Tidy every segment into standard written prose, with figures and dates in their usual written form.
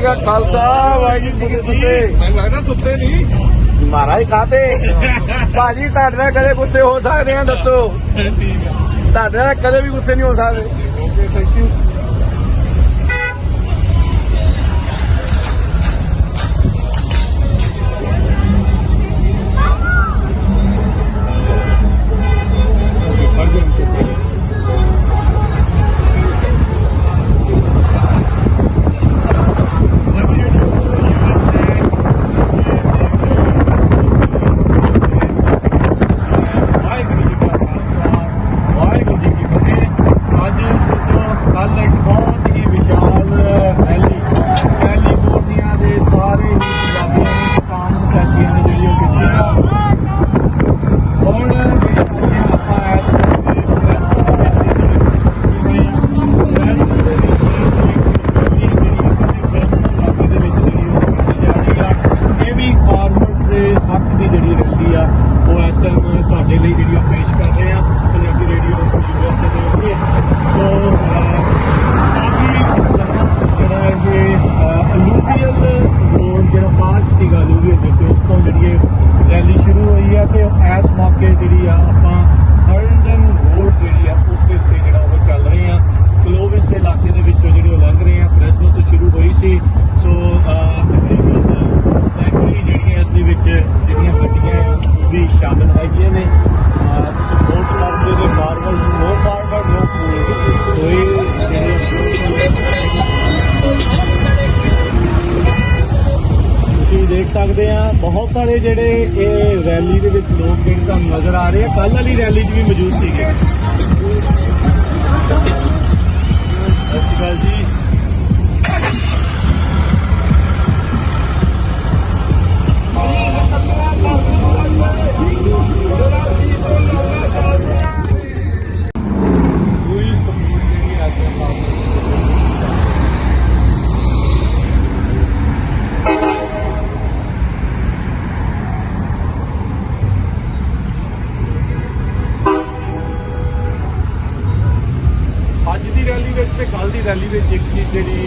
का खालसा वाहिगुरू जी की फतेह। मैं लगता सुते नहीं महाराज काते भाजी ਤੁਹਾਡੇ ਨਾਲ ਕਦੇ ਗੁੱਸੇ ਹੋ ਸਕਦੇ ਆ ਦੱਸੋ ਤੁਹਾਡੇ ਨਾਲ ਕਦੇ ਵੀ ਗੁੱਸੇ ਨਹੀਂ ਹੋ ਸਕਦੇ। Okay thank you. शामिल है ने सपोर्ट करते हैं फॉरवर्ड नो फॉरवर्ड नो कोई तुम देख सकते हैं बहुत सारे जेडे रैली के लोग नजर आ रहे हैं। कल वाली रैली भी मौजूद थे। सत श्री अकाल जी। कल की रैली में एक चीज़ जी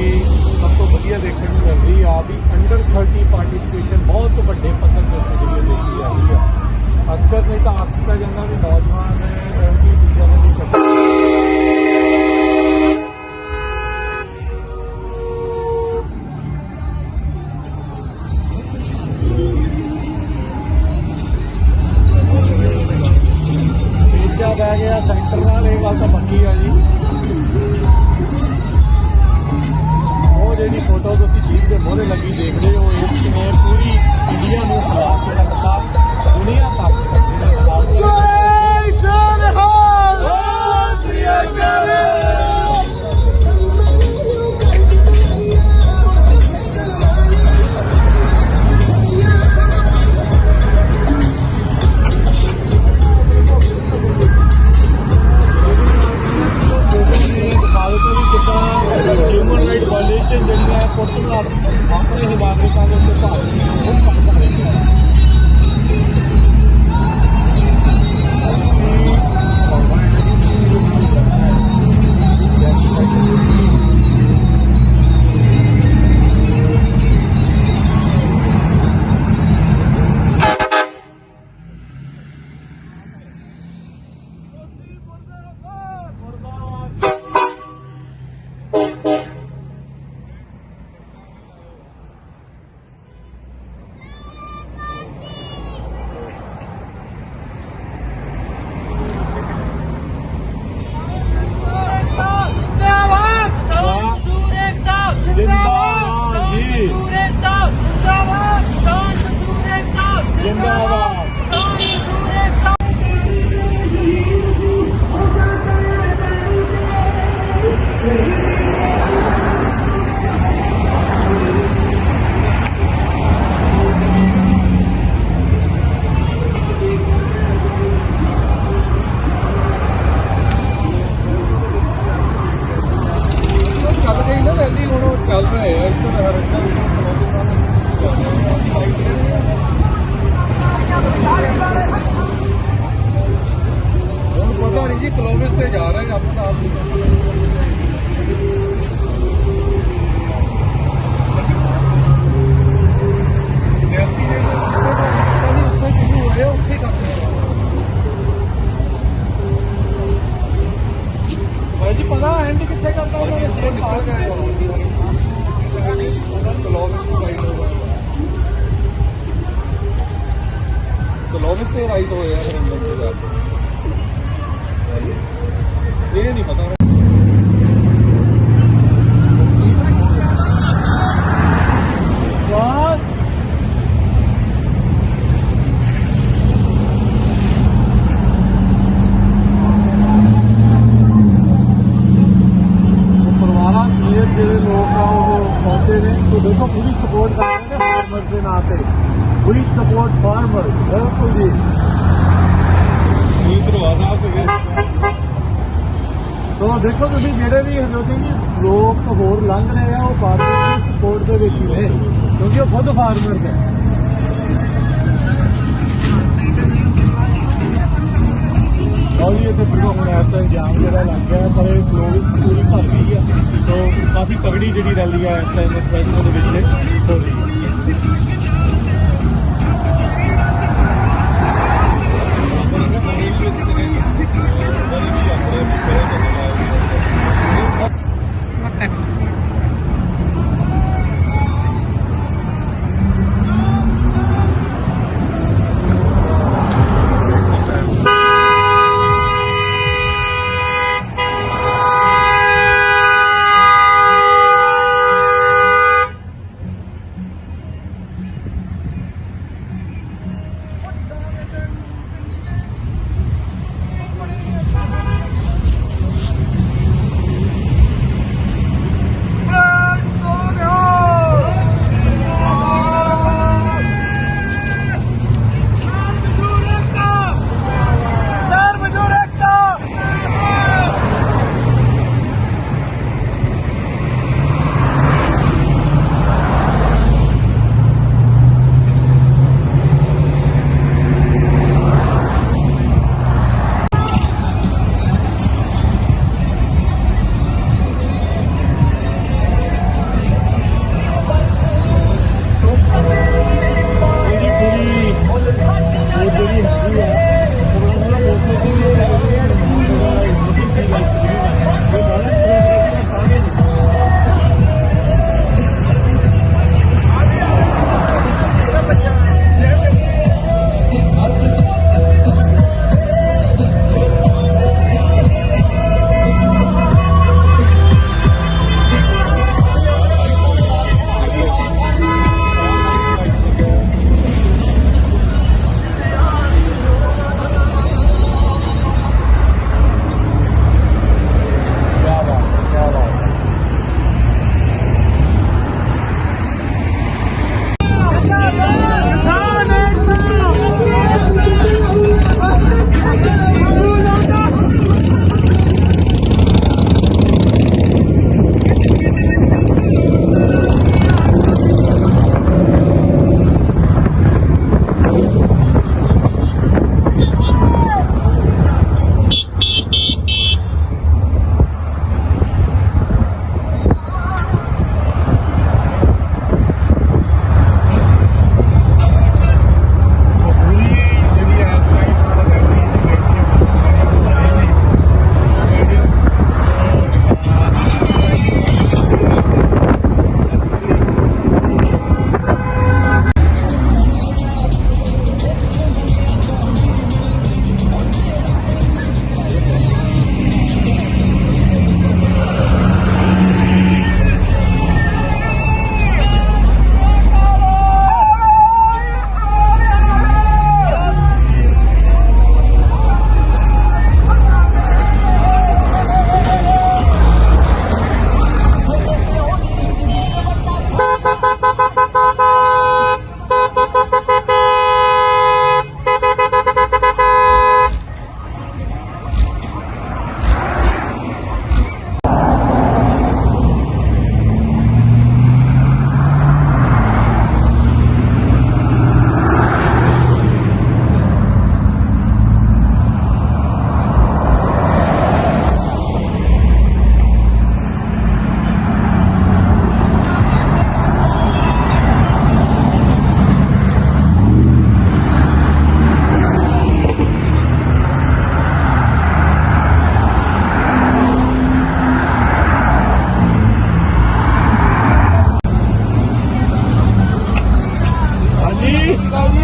सब तो वधिया देखने को मिल रही आ भी अंडर 30 पार्टिसिपेशन बहुत बड़े पद्धर पर जी देखी जा रही है। अक्सर नहीं तो आखिर जाता भी नौजवान चीज़ों नहीं करते। बह गया सेंटर नाल ये गल तो पक्की है जी। जी फोटो तुम जीप के मोहरे लगी देख रहे हो इसमें पूरी ਤੇ ਰਾਈਟ ਹੋਇਆ ਫਿਰ ਅੰਦਰ ਤੋਂ ਜਾ ਕੇ ਇਹ ਨਹੀਂ ਪਤਾ देखो पूरी सपोर्ट कर रहे हैं फार्मर के नाते पूरी सपोर्ट फार्मर बिल्कुल जी तो देखो तुम जेडे भी हरजो सिंह जी लोग होर लंघ रहे हैं वो फार्मर की सपोर्ट के विच ही ने क्योंकि वो खुद फार्मर है और ये तो पूरा होना है जाम जरा लग गया पर लोग पूरी भर गई है तो काफ़ी तगड़ी जी रैली है इस टाइम फ्रेस्नो के हो रही है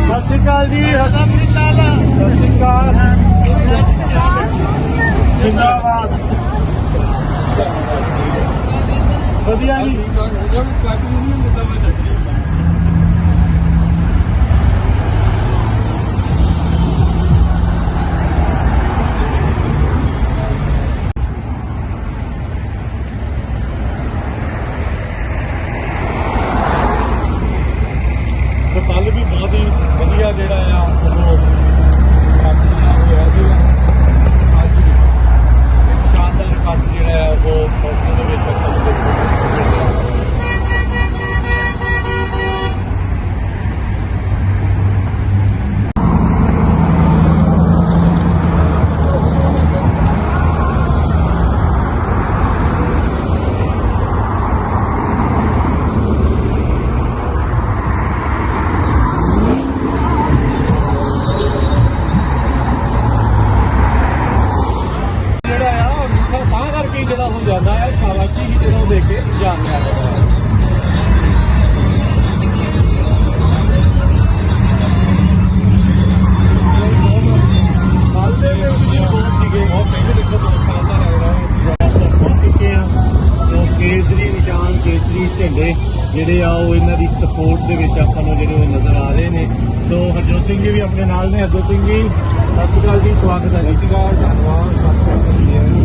ਸਤਿ ਸ਼੍ਰੀ ਅਕਾਲ ਜੀ। ਸਤਿ ਸ਼੍ਰੀ ਅਕਾਲ ਜਿੰਦਾਬਾਦ ਵਧੀਆ ਜੀ ਕੱਲ ਵੀ ਬਹੁਤ ਹੀ ਵਧੀਆ ਜਿਹੜਾ ਆ ਉਹ ਹੋਇਆ ਸੀ ਅੱਜ ਇੱਕ ਸ਼ਾਨਦਾਰ ਕੱਟ ਜਿਹੜਾ ਆ ਉਹ ਫਸਲ ਦੇ ਵਿੱਚ ਆਪਾਂ ਨੂੰ ਦੇਖਣ ਨੂੰ ਜਿਹੜਾ ਹੁਣ ਜਾਂਦਾ ਹੈ ਸ਼ਾਬਾਸ਼ੀ ਹੀ ਜਦੋਂ ਦੇ ਕੇ ਜਾਣ ਜਾਂਦਾ ਹੈ ਹਾਲ ਦੇ ਵਿੱਚ ਵੀ ਬਹੁਤ ਸੀਗੇ ਬਹੁਤ ਪਹਿਲੇ ਦੇਖੋ ਬਹੁਤ ਸ਼ਾਨਦਾਰ ਲੱਗ ਰਿਹਾ ਹੈ ਪਹੁੰਚ ਚੁੱਕੇ ਆ ਜੋ ਕੇਸਰੀ ਨਿਸ਼ਾਨ ਕੇਸਰੀ ਝੰਡੇ ਜਿਹੜੇ ਆ ਉਹ ਇਹਨਾਂ ਦੀ ਸਪੋਰਟ ਦੇ ਵਿੱਚ ਆਪਾਂ ਨੂੰ ਜਿਹੜੇ ਉਹ ਨਜ਼ਰ ਆ ਰਹੇ ਨੇ ਸੋ ਹਰਜੋਤ ਸਿੰਘ ਜੀ ਵੀ ਆਪਣੇ ਨਾਲ ਨੇ ਹਰਜੋਤ ਸਿੰਘ ਜੀ ਸਤਿ ਸ਼੍ਰੀ ਅਕਾਲ ਜੀ ਸਵਾਗਤ ਹੈ ਸਤਿ ਸ਼੍ਰੀ ਅਕਾਲ ਧੰਨਵਾਦ